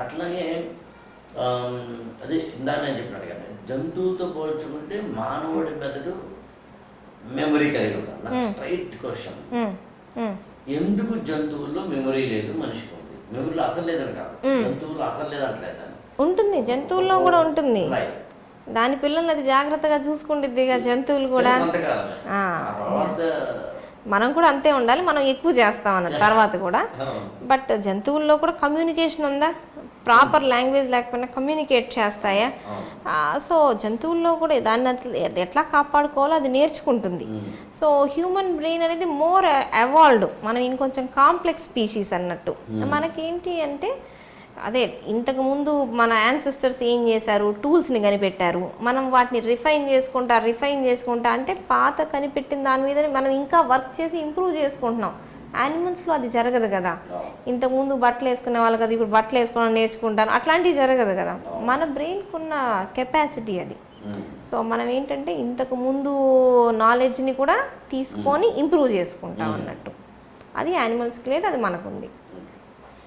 అట్లాగే అదే ఇందాక నేను చెప్పినట్టు కానీ జంతువుతో పోల్చుకుంటే మానవుడి మెదడు మెమరీ కలిగి ఉంటాను. నాకు స్ట్రైట్ క్వశ్చన్, ఎందుకు జంతువుల్లో మెమరీ లేదు, మనిషికి ఉంది? మెమరీలో అసలు లేదని కాదు, జంతువుల్లో అసలు లేదంటలేదని. ఉంటుంది, జంతువుల్లో కూడా ఉంటుంది. దాని పిల్లల్ని అది జాగ్రత్తగా చూసుకుంటుంది జంతువులు కూడా. మనం కూడా అంతే ఉండాలి, మనం ఎక్కువ చేస్తాం అన్న తర్వాత కూడా. బట్ జంతువుల్లో కూడా కమ్యూనికేషన్ ఉందా? ప్రాపర్ లాంగ్వేజ్ లేకపోయినా కమ్యూనికేట్ చేస్తాయా? సో జంతువుల్లో కూడా దాన్ని ఎట్లా కాపాడుకోవాలో అది నేర్చుకుంటుంది. సో హ్యూమన్ బ్రెయిన్ అనేది మోర్ ఎవాల్వ్డ్, మనం ఇంకొంచెం కాంప్లెక్స్ స్పీషీస్ అన్నట్టు. మనకేంటి అంటే అదే ఇంతకుముందు మన యాన్సిస్టర్స్ ఏం చేశారు, టూల్స్ని కనిపెట్టారు, మనం వాటిని రిఫైన్ చేసుకుంటా అంటే పాత కనిపెట్టిన దాని మీద మనం ఇంకా వర్క్ చేసి ఇంప్రూవ్ చేసుకుంటున్నాం. యానిమల్స్లో అది జరగదు కదా. ఇంతకుముందు బట్టలు వేసుకునే వాళ్ళు కదా, ఇప్పుడు బట్టలు వేసుకోవడం నేర్చుకుంటాను, అట్లాంటివి జరగదు కదా. మన బ్రెయిన్కి ఉన్న కెపాసిటీ అది. సో మనం ఏంటంటే ఇంతకు ముందు నాలెడ్జ్ని కూడా తీసుకొని ఇంప్రూవ్ చేసుకుంటాం అన్నట్టు. అది యానిమల్స్కి లేదు, అది మనకుంది.